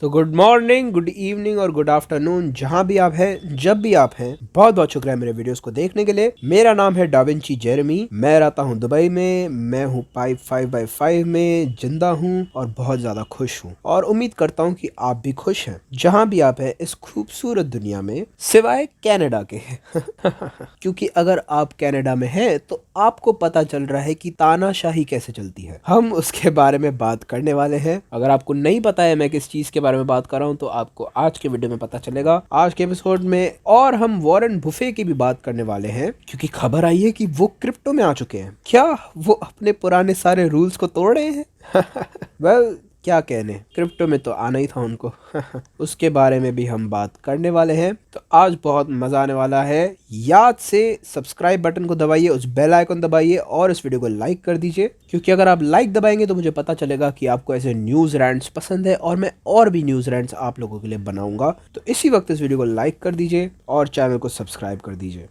तो good morning, good evening और good afternoon जहां भी आप हैं, जब भी आप हैं, बहुत बहुत शुक्रिया मेरे वीडियोस को देखने के लिए। मेरा नाम है डाविंची जेरेमी। मैं रहता हूं दुबई में। मैं हूं पाइप 5x5 में जिंदा हूं और बहुत ज्यादा खुश हूं और उम्मीद करता हूं कि आप भी खुश हैं जहां भी आप हैं इस खूबसूरत दुनिया में, सिवाय कनाडा के। क्योंकि अगर आप कनाडा में हैं तो आपको पता चल रहा है कि तानाशाही कैसे चलती है। हम उसके बारे में बात करने वाले हैं। अगर आपको नहीं पता है मैं किस चीज के बारे में बात कर रहा हूं तो आपको आज के वीडियो में पता चलेगा, आज के एपिसोड में। और हम वॉरेन बुफे की भी बात करने वाले हैं क्योंकि खबर आई है कि वो क्रिप्टो में आ चुके हैं। क्या वो अपने पुराने सारे रूल्स को तोड़ रहे हैं? वेल, क्या कहने, क्रिप्टो में तो आना ही था उनको। उसके बारे में भी हम बात करने वाले हैं। तो आज बहुत मजा आने वाला है। याद से सब्सक्राइब बटन को दबाइए, उस बेल आइकन दबाइए और इस वीडियो को लाइक कर दीजिए, क्योंकि अगर आप लाइक दबाएंगे तो मुझे पता चलेगा कि आपको ऐसे न्यूज रैंट्स पसंद है और मैं और भी न्यूज रैंट्स आप लोगों के लिए बनाऊंगा। तो इसी वक्त इस वीडियो को लाइक कर दीजिए और चैनल को सब्सक्राइब कर दीजिए।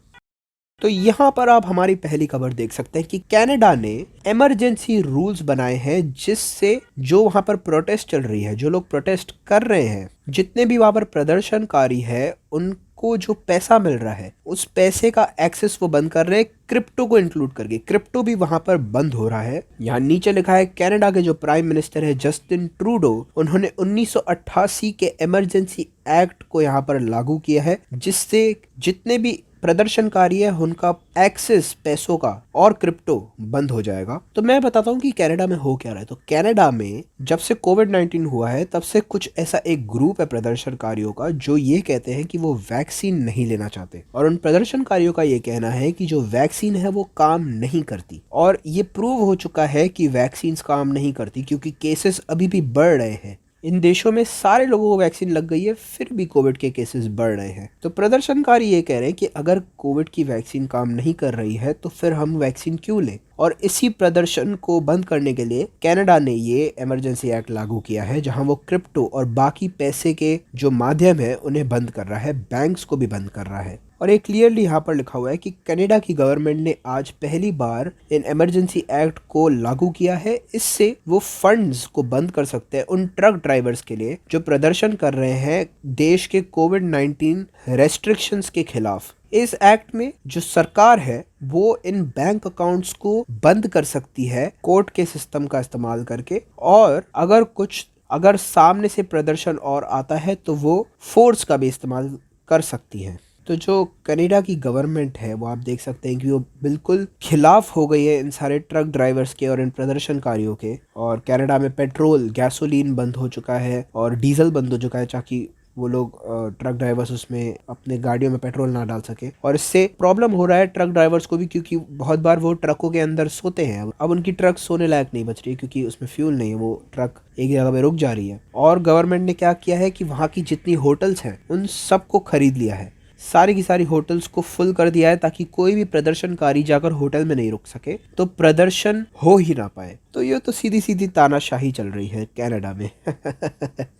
तो यहाँ पर आप हमारी पहली खबर देख सकते हैं कि कनाडा ने इमरजेंसी रूल्स बनाए हैं, जिससे जो वहां पर प्रोटेस्ट चल रही है, जो लोग प्रोटेस्ट कर रहे हैं, जितने भी वहां पर प्रदर्शनकारी है, उनको जो पैसा मिल रहा है उस पैसे का एक्सेस वो बंद कर रहे हैं, क्रिप्टो को इंक्लूड करके। क्रिप्टो भी वहां पर बंद हो रहा है। यहाँ नीचे लिखा है कनाडा के जो प्राइम मिनिस्टर है जस्टिन ट्रूडो, उन्होंने 1988 के इमरजेंसी एक्ट को यहाँ पर लागू किया है, जिससे जितने भी प्रदर्शनकारी है उनका एक्सेस पैसों का और क्रिप्टो बंद हो जाएगा। तो मैं बताता हूँ कि कनाडा में हो क्या रहा है। तो कनाडा में जब से कोविड-19 हुआ है तब से कुछ ऐसा एक ग्रुप है प्रदर्शनकारियों का जो ये कहते हैं कि वो वैक्सीन नहीं लेना चाहते, और उन प्रदर्शनकारियों का ये कहना है कि जो वैक्सीन है वो काम नहीं करती। और ये प्रूव हो चुका है कि वैक्सीन काम नहीं करती, क्योंकि केसेस अभी भी बढ़ रहे हैं। इन देशों में सारे लोगों को वैक्सीन लग गई है, फिर भी कोविड के केसेस बढ़ रहे हैं। तो प्रदर्शनकारी ये कह रहे हैं कि अगर कोविड की वैक्सीन काम नहीं कर रही है तो फिर हम वैक्सीन क्यों लें। और इसी प्रदर्शन को बंद करने के लिए कनाडा ने ये इमरजेंसी एक्ट लागू किया है, जहां वो क्रिप्टो और बाकी पैसे के जो माध्यम है उन्हें बंद कर रहा है, बैंक्स को भी बंद कर रहा है। और ये क्लियरली यहाँ पर लिखा हुआ है कि कनाडा की गवर्नमेंट ने आज पहली बार इन इमरजेंसी एक्ट को लागू किया है। इससे वो फंड्स को बंद कर सकते हैं उन ट्रक ड्राइवर्स के लिए जो प्रदर्शन कर रहे हैं देश के कोविड-19 रेस्ट्रिक्शंस के खिलाफ। इस एक्ट में जो सरकार है वो इन बैंक अकाउंट्स को बंद कर सकती है कोर्ट के सिस्टम का इस्तेमाल करके, और अगर सामने से प्रदर्शन और आता है तो वो फोर्स का भी इस्तेमाल कर सकती है। तो जो कनाडा की गवर्नमेंट है वो आप देख सकते हैं कि वो बिल्कुल खिलाफ हो गई है इन सारे ट्रक ड्राइवर्स के और इन प्रदर्शनकारियों के। और कनाडा में पेट्रोल, गैसोलीन बंद हो चुका है और डीजल बंद हो चुका है, ताकि वो लोग ट्रक ड्राइवर्स उसमें अपने गाड़ियों में पेट्रोल ना डाल सके। और इससे प्रॉब्लम हो रहा है ट्रक ड्राइवर्स को भी, क्योंकि बहुत बार वो ट्रकों के अंदर सोते हैं। अब उनकी ट्रक सोने लायक नहीं बच रही है क्योंकि उसमें फ्यूल नहीं है, वो ट्रक एक जगह पे रुक जा रही है। और गवर्नमेंट ने क्या किया है कि वहाँ की जितनी होटल्स हैं उन सबको खरीद लिया है, सारी की सारी होटल्स को फुल कर दिया है, ताकि कोई भी प्रदर्शनकारी जाकर होटल में नहीं रुक सके, तो प्रदर्शन हो ही ना पाए। तो ये तो सीधी सीधी तानाशाही चल रही है कनाडा में।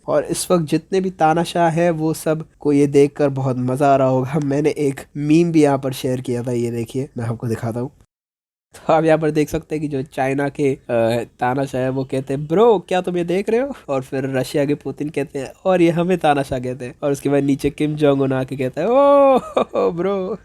और इस वक्त जितने भी तानाशाह है वो सब को ये देखकर बहुत मजा आ रहा होगा। मैंने एक मीम भी यहाँ पर शेयर किया था, ये देखिए मैं आपको दिखाता हूँ। तो आप यहाँ पर देख सकते हैं कि जो चाइना के तानाशाह है वो कहते हैं ब्रो क्या तुम ये देख रहे हो, और फिर रशिया के पुतिन कहते हैं और ये हमें तानाशाह कहते हैं, और उसके बाद नीचे किम जोंग उन आके कहता है ओ ब्रो।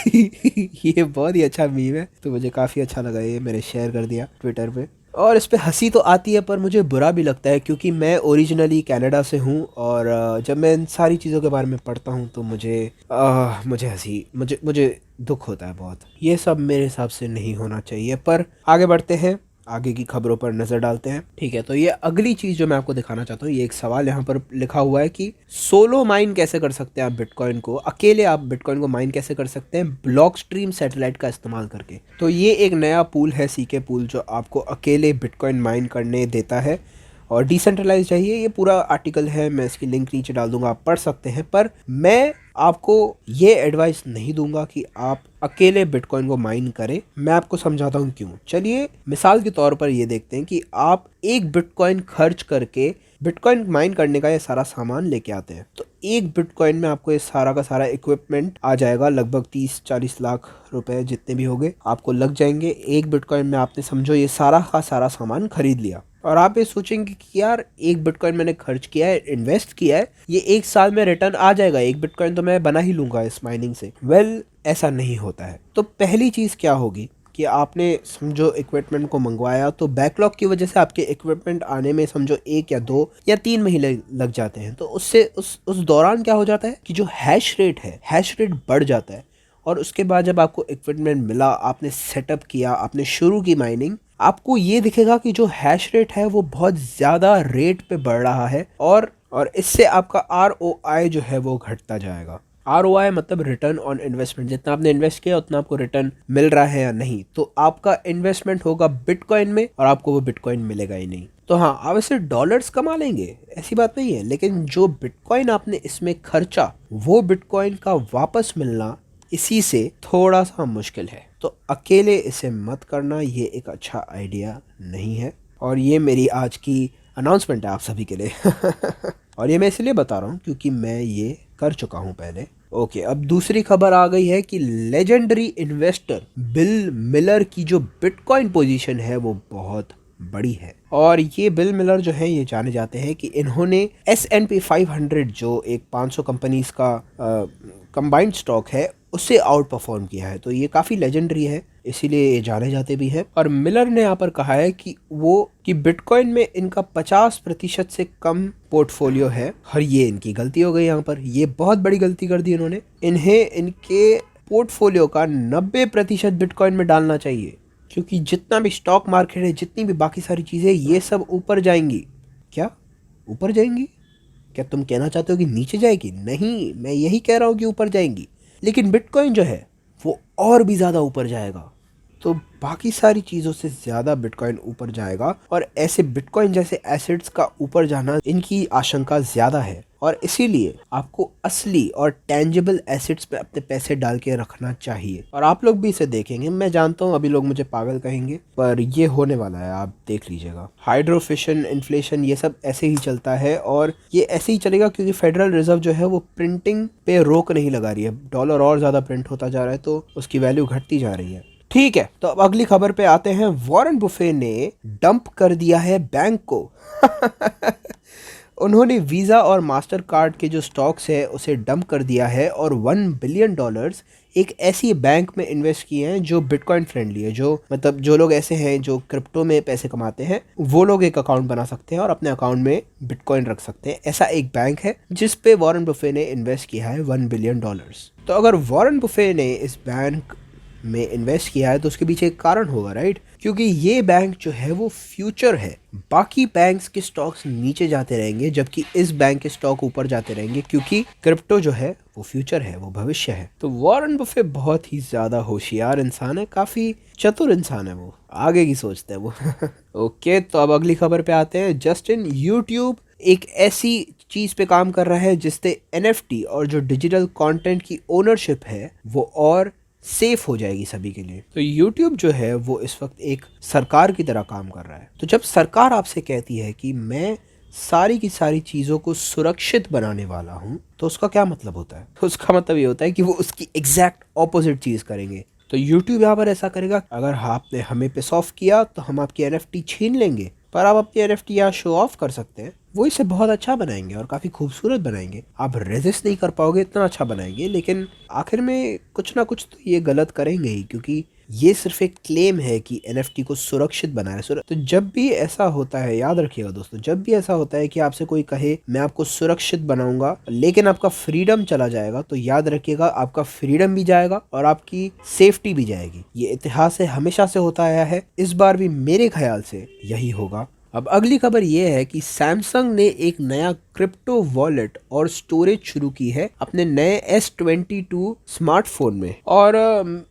ये बहुत ही अच्छा मीम है, तो मुझे काफ़ी अच्छा लगा, ये मैंने शेयर कर दिया ट्विटर पे। और इस पे हंसी तो आती है पर मुझे बुरा भी लगता है, क्योंकि मैं ओरिजिनली कनाडा से हूँ और जब मैं इन सारी चीज़ों के बारे में पढ़ता हूँ तो मुझे हंसी, मुझे दुख होता है बहुत। ये सब मेरे हिसाब से नहीं होना चाहिए। पर आगे बढ़ते हैं, आगे की खबरों पर नजर डालते हैं। ठीक है, तो ये अगली चीज जो मैं आपको दिखाना चाहता हूँ, ये एक सवाल यहाँ पर लिखा हुआ है कि सोलो माइन कैसे कर सकते हैं आप बिटकॉइन को, अकेले आप बिटकॉइन को माइन कैसे कर सकते हैं ब्लॉक स्ट्रीम सैटेलाइट का इस्तेमाल करके। तो ये एक नया पूल है, सीके पूल, जो आपको अकेले बिटकॉइन माइन करने देता है और डिसेंट्रलाइज है। ये पूरा आर्टिकल है, मैं इसकी लिंक नीचे डाल दूंगा, आप पढ़ सकते हैं। पर मैं आपको ये एडवाइस नहीं दूंगा कि आप अकेले बिटकॉइन को माइन करें। मैं आपको समझाता हूँ क्यों। चलिए मिसाल के तौर पर ये देखते हैं कि आप एक बिटकॉइन खर्च करके बिटकॉइन माइन करने का ये सारा सामान लेके आते हैं। तो एक बिटकॉइन में आपको ये सारा का सारा इक्विपमेंट आ जाएगा, लगभग 30-40 लाख रुपए जितने भी होंगे आपको लग जाएंगे। एक बिटकॉइन में आपने समझो ये सारा का सारा सामान खरीद लिया। और आप ये सोचेंगे कि यार एक बिटकॉइन मैंने खर्च किया है, इन्वेस्ट किया है, ये एक साल में रिटर्न आ जाएगा, एक बिटकॉइन तो मैं बना ही लूंगा इस माइनिंग से। ऐसा नहीं होता है। तो पहली चीज़ क्या होगी कि आपने समझो इक्विपमेंट को मंगवाया, तो बैकलॉग की वजह से आपके इक्विपमेंट आने में समझो 1 या 2 या 3 महीने लग जाते हैं। तो उससे उस दौरान क्या हो जाता है कि जो हैश रेट है, हैश रेट बढ़ जाता है। और उसके बाद जब आपको इक्विपमेंट मिला, आपने सेटअप किया, आपने शुरू की माइनिंग, आपको ये दिखेगा कि जो हैश रेट है वो बहुत ज़्यादा रेट पे बढ़ रहा है। और इससे आपका ROI जो है वो घटता जाएगा। ROI मतलब रिटर्न ऑन इन्वेस्टमेंट, जितना आपने इन्वेस्ट किया उतना आपको रिटर्न मिल रहा है या नहीं। तो आपका इन्वेस्टमेंट होगा बिटकॉइन में और आपको वो बिटकॉइन मिलेगा ही नहीं। तो हाँ, आप इससे डॉलर्स कमा लेंगे, ऐसी बात नहीं है, लेकिन जो बिटकॉइन आपने इसमें खर्चा, वो बिटकॉइन का वापस मिलना इसी से थोड़ा सा मुश्किल है। तो अकेले इसे मत करना, ये एक अच्छा आइडिया नहीं है। और ये मेरी आज की अनाउंसमेंट है आप सभी के लिए। और ये मैं इसलिए बता रहा हूँ क्योंकि मैं ये कर चुका हूँ पहले। ओके, अब दूसरी खबर आ गई है कि लेजेंडरी इन्वेस्टर बिल मिलर की जो बिटकॉइन पोजीशन है वो बहुत बड़ी है। और ये बिल मिलर जो है, ये जाने जाते हैं कि इन्होंने S&P 500 जो एक 500 कंपनीज का कंबाइंड स्टॉक है, उससे आउट परफॉर्म किया है। तो ये काफ़ी लेजेंडरी है, इसीलिए ये जाने जाते भी हैं। और मिलर ने यहाँ पर कहा है कि बिटकॉइन में इनका 50% से कम पोर्टफोलियो है। और ये इनकी गलती हो गई यहाँ पर, ये बहुत बड़ी गलती कर दी इन्होंने। इन्हें इनके पोर्टफोलियो का 90% बिटकॉइन में डालना चाहिए, क्योंकि जितना भी स्टॉक मार्केट है, जितनी भी बाकी सारी चीज़ें, ये सब ऊपर जाएंगी। क्या ऊपर जाएंगी? क्या तुम कहना चाहते हो कि नीचे जाएगी? नहीं, मैं यही कह रहा हूँ कि ऊपर जाएंगी। लेकिन बिटकॉइन जो है वो और भी ज़्यादा ऊपर जाएगा। तो बाकी सारी चीज़ों से ज़्यादा बिटकॉइन ऊपर जाएगा। और ऐसे बिटकॉइन जैसे एसेट्स का ऊपर जाना, इनकी आशंका ज़्यादा है। और इसीलिए आपको असली और टेंजिबल एसेट्स पे अपने पैसे डाल के रखना चाहिए। और आप लोग भी इसे देखेंगे, मैं जानता हूँ अभी लोग मुझे पागल कहेंगे, पर ये होने वाला है, आप देख लीजिएगा। हाइड्रोफिशन, इन्फ्लेशन, ये सब ऐसे ही चलता है और ये ऐसे ही चलेगा, क्योंकि फेडरल रिजर्व जो है वो प्रिंटिंग पे रोक नहीं लगा रही है। डॉलर और ज़्यादा प्रिंट होता जा रहा है, तो उसकी वैल्यू घटती जा रही है। ठीक है, तो अब अगली खबर पे आते हैं। वॉरेन बुफे ने डंप कर दिया है बैंक को। उन्होंने वीज़ा और मास्टर कार्ड के जो स्टॉक्स है उसे डंप कर दिया है और $1 बिलियन एक ऐसी बैंक में इन्वेस्ट किए हैं जो बिटकॉइन फ्रेंडली है। जो मतलब जो लोग ऐसे हैं जो क्रिप्टो में पैसे कमाते हैं, वो लोग एक अकाउंट बना सकते हैं और अपने अकाउंट में बिटकॉइन रख सकते हैं। ऐसा एक बैंक है जिस पे वॉरेन बुफे ने इन्वेस्ट किया है $1 बिलियन। तो अगर वॉरेन बुफे ने इस बैंक में इन्वेस्ट किया है तो उसके पीछे एक कारण होगा, राइट? क्योंकि ये बैंक जो है वो फ्यूचर है। बाकी बैंक्स के स्टॉक्स नीचे जाते रहेंगे जबकि इस बैंक के स्टॉक ऊपर जाते रहेंगे, क्योंकि क्रिप्टो जो है वो फ्यूचर है, वो भविष्य है। तो वॉरेन बफे बहुत ही ज्यादा होशियार इंसान है, काफी चतुर इंसान है, वो आगे की सोचते हैं वो। ओके, तो अब अगली खबर पे आते हैं। जस्टिन यूट्यूब एक ऐसी चीज पे काम कर रहा है जिससे NFT और जो डिजिटल कंटेंट की ओनरशिप है वो और सेफ हो जाएगी सभी के लिए। तो YouTube जो है वो इस वक्त एक सरकार की तरह काम कर रहा है। तो जब सरकार आपसे कहती है कि मैं सारी की सारी चीज़ों को सुरक्षित बनाने वाला हूँ, तो उसका क्या मतलब होता है? तो उसका मतलब ये होता है कि वो उसकी एग्जैक्ट ऑपोजिट चीज़ करेंगे। तो YouTube यहाँ पर ऐसा करेगा, अगर आपने हमें पिस ऑफ किया तो हम आपकी NFT छीन लेंगे, पर आप अपनी NFT यहाँ शो ऑफ कर सकते हैं। वो इसे बहुत अच्छा बनाएंगे और काफ़ी खूबसूरत बनाएंगे। आप रेजिस्ट नहीं कर पाओगे, इतना अच्छा बनाएंगे, लेकिन आखिर में कुछ ना कुछ तो ये गलत करेंगे ही, क्योंकि ये सिर्फ एक क्लेम है कि NFT को सुरक्षित बनाए। तो जब भी ऐसा होता है, याद रखिएगा दोस्तों, जब भी ऐसा होता है कि आपसे कोई कहे मैं आपको सुरक्षित बनाऊंगा लेकिन आपका फ्रीडम चला जाएगा, तो याद रखिएगा आपका फ्रीडम भी जाएगा और आपकी सेफ्टी भी जाएगी। ये इतिहास से हमेशा से होता आया है, इस बार भी मेरे ख्याल से यही होगा। अब अगली खबर यह है कि सैमसंग ने एक नया क्रिप्टो वॉलेट और स्टोरेज शुरू की है अपने नए S22 स्मार्टफोन में। और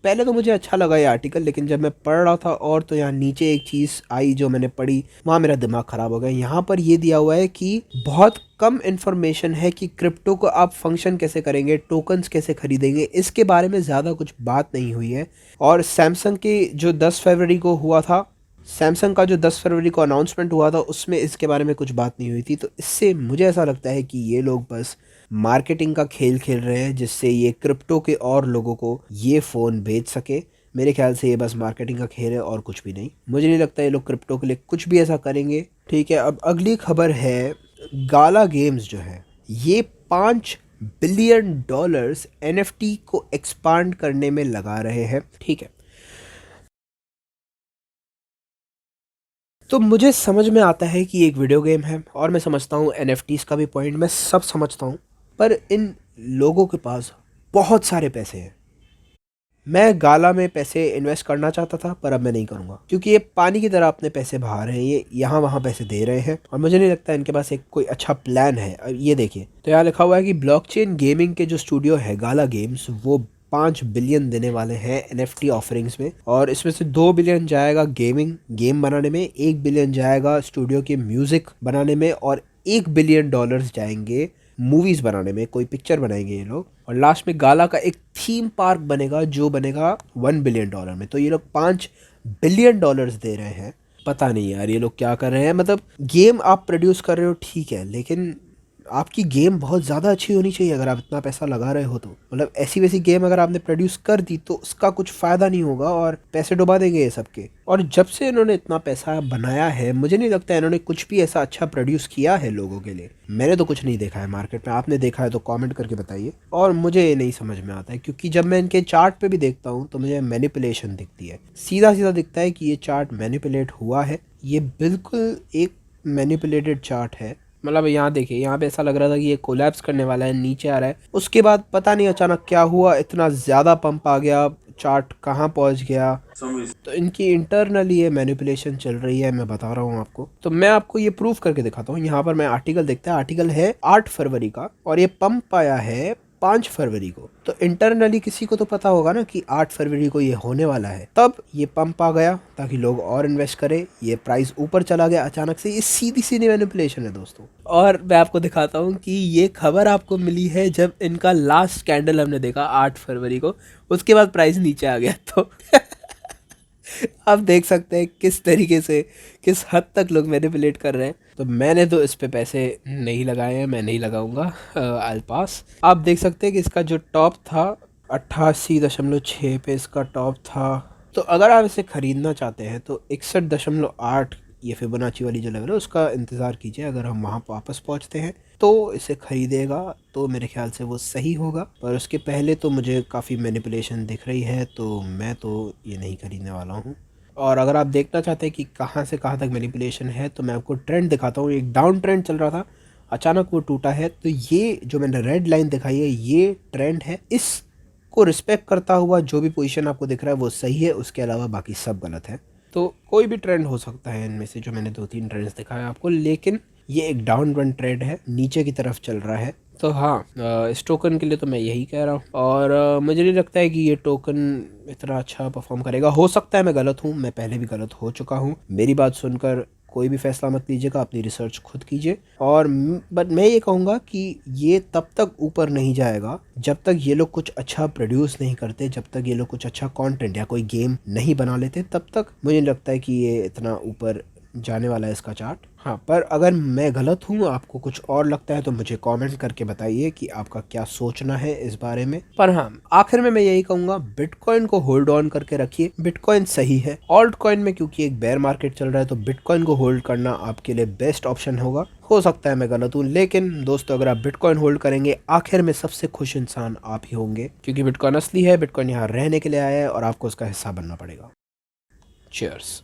पहले तो मुझे अच्छा लगा ये आर्टिकल, लेकिन जब मैं पढ़ रहा था और तो यहाँ नीचे एक चीज़ आई जो मैंने पढ़ी, वहाँ मेरा दिमाग खराब हो गया। यहाँ पर ये दिया हुआ है कि बहुत कम इन्फॉर्मेशन है कि क्रिप्टो को आप फंक्शन कैसे करेंगे, टोकन्स कैसे खरीदेंगे, इसके बारे में ज़्यादा कुछ बात नहीं हुई है। और सैमसंग के जो 10 फरवरी को हुआ था, सैमसंग का जो 10 फरवरी को अनाउंसमेंट हुआ था, उसमें इसके बारे में कुछ बात नहीं हुई थी। तो इससे मुझे ऐसा लगता है कि ये लोग बस मार्केटिंग का खेल खेल रहे हैं, जिससे ये क्रिप्टो के और लोगों को ये फ़ोन बेच सके, मेरे ख्याल से ये बस मार्केटिंग का खेल है और कुछ भी नहीं। मुझे नहीं लगता ये लोग क्रिप्टो के लिए कुछ भी ऐसा करेंगे। ठीक है, अब अगली खबर है, गाला गेम्स जो है ये $5 बिलियन NFT को एक्सपांड करने में लगा रहे हैं। ठीक है, तो मुझे समझ में आता है कि एक वीडियो गेम है और मैं समझता हूँ NFTs का भी पॉइंट मैं सब समझता हूँ, पर इन लोगों के पास बहुत सारे पैसे हैं। मैं गाला में पैसे इन्वेस्ट करना चाहता था पर अब मैं नहीं करूँगा, क्योंकि ये पानी की तरह अपने पैसे बहा रहे हैं, ये यहाँ वहाँ पैसे दे रहे हैं और मुझे नहीं लगता इनके पास एक कोई अच्छा प्लान है। अब ये देखिए, तो यहाँ लिखा हुआ है कि ब्लॉकचेन गेमिंग के जो स्टूडियो है गाला गेम्स, वो 5 बिलियन देने वाले हैं NFT ऑफरिंग्स में, और इसमें से 2 बिलियन जाएगा गेम बनाने में, 1 बिलियन जाएगा स्टूडियो के म्यूजिक बनाने में, और $1 बिलियन जाएंगे मूवीज बनाने में, कोई पिक्चर बनाएंगे ये लोग, और लास्ट में गाला का एक थीम पार्क बनेगा जो बनेगा $1 बिलियन में। तो ये लोग $5 बिलियन दे रहे हैं। पता नहीं यार ये लोग क्या कर रहे हैं। मतलब गेम आप प्रोड्यूस कर रहे हो ठीक है, लेकिन आपकी गेम बहुत ज़्यादा अच्छी होनी चाहिए अगर आप इतना पैसा लगा रहे हो तो। मतलब ऐसी वैसी गेम अगर आपने प्रोड्यूस कर दी तो उसका कुछ फ़ायदा नहीं होगा और पैसे डुबा देंगे ये सबके। और जब से इन्होंने इतना पैसा बनाया है, मुझे नहीं लगता इन्होंने कुछ भी ऐसा अच्छा प्रोड्यूस किया है लोगों के लिए। मैंने तो कुछ नहीं देखा है मार्केट में, आपने देखा है तो कॉमेंट करके बताइए। और मुझे ये नहीं समझ में आता है, क्योंकि जब मैं इनके चार्ट पे भी देखता हूँ तो मुझे मैनिपुलेशन दिखती है, सीधा सीधा दिखता है कि ये चार्ट मैनिपुलेट हुआ है। ये बिल्कुल एक मैनिपुलेटेड चार्ट है। मतलब यहाँ देखिए, यहाँ पे ऐसा लग रहा था कि ये कोलैप्स करने वाला है, नीचे आ रहा है, उसके बाद पता नहीं अचानक क्या हुआ, इतना ज़्यादा पंप आ गया, चार्ट कहाँ पहुँच गया। तो इनकी इंटरनली ये मैनिपुलेशन चल रही है, मैं बता रहा हूँ आपको। तो मैं आपको ये प्रूफ करके दिखाता हूँ। यहाँ पर मैं आर्टिकल देखता है, आर्टिकल है 8 फरवरी का और ये पंप आया है 5 फरवरी को। तो इंटरनली किसी को तो पता होगा ना कि 8 फरवरी को ये होने वाला है, तब ये पंप आ गया ताकि लोग और इन्वेस्ट करें, ये प्राइस ऊपर चला गया अचानक से। ये सीधी सीधी मैनिपुलेशन है दोस्तों। और मैं आपको दिखाता हूँ कि ये खबर आपको मिली है जब इनका लास्ट कैंडल हमने देखा 8 फरवरी को, उसके बाद प्राइस नीचे आ गया। तो आप देख सकते हैं किस तरीके से, किस हद तक लोग मैनिपुलेट कर रहे हैं। तो मैंने तो इस पे पैसे नहीं लगाए हैं, मैं नहीं लगाऊंगा, आई पास। आप देख सकते हैं कि इसका जो टॉप था 88.6 पे इसका टॉप था। तो अगर आप इसे ख़रीदना चाहते हैं तो 61.8 ये फिबोनाची वाली जो लेवल है उसका इंतज़ार कीजिए। अगर हम वहाँ वापस पहुँचते हैं तो इसे ख़रीदेगा तो मेरे ख्याल से वो सही होगा, पर उसके पहले तो मुझे काफ़ी मैनिपुलेशन दिख रही है, तो मैं तो ये नहीं ख़रीदने वाला हूँ। और अगर आप देखना चाहते हैं कि कहाँ से कहाँ तक मैनिपुलेशन है तो मैं आपको ट्रेंड दिखाता हूँ। एक डाउन ट्रेंड चल रहा था, अचानक वो टूटा है। तो ये जो मैंने रेड लाइन दिखाई है ये ट्रेंड है, इसको रिस्पेक्ट करता हुआ जो भी पोजीशन आपको दिख रहा है वो सही है, उसके अलावा बाकी सब गलत है। तो कोई भी ट्रेंड हो सकता है इनमें से, जो मैंने 2-3 ट्रेंड्स दिखाए आपको, लेकिन ये एक डाउन वन ट्रेंड है, नीचे की तरफ चल रहा है। तो हाँ, इस टोकन के लिए तो मैं यही कह रहा हूँ। और मुझे नहीं लगता है कि ये टोकन इतना अच्छा परफॉर्म करेगा। हो सकता है मैं गलत हूँ, मैं पहले भी गलत हो चुका हूँ। मेरी बात सुनकर कोई भी फैसला मत लीजिएगा, अपनी रिसर्च खुद कीजिए। और बट मैं ये कहूँगा कि ये तब तक ऊपर नहीं जाएगा जब तक ये लोग कुछ अच्छा प्रोड्यूस नहीं करते, जब तक ये लोग कुछ अच्छा कंटेंट या कोई गेम नहीं बना लेते, तब तक मुझे नहीं लगता है कि ये इतना ऊपर जाने वाला है इसका चार्ट। हाँ, पर अगर मैं गलत हूँ, आपको कुछ और लगता है तो मुझे कमेंट करके बताइए कि आपका क्या सोचना है इस बारे में। पर हाँ, आखिर में मैं यही कहूँगा, बिटकॉइन को होल्ड ऑन करके रखिए। बिटकॉइन सही है। ऑल्ट कॉइन में क्योंकि एक बेयर मार्केट चल रहा है तो बिटकॉइन को होल्ड करना आपके लिए बेस्ट ऑप्शन होगा। हो सकता है मैं गलत हूँ, लेकिन दोस्तों अगर आप बिटकॉइन होल्ड करेंगे आखिर में सबसे खुश इंसान आप ही होंगे, क्योंकि बिटकॉइन असली है, बिटकॉइन यहाँ रहने के लिए आया है और आपको उसका हिस्सा बनना पड़ेगा। चीयर्स।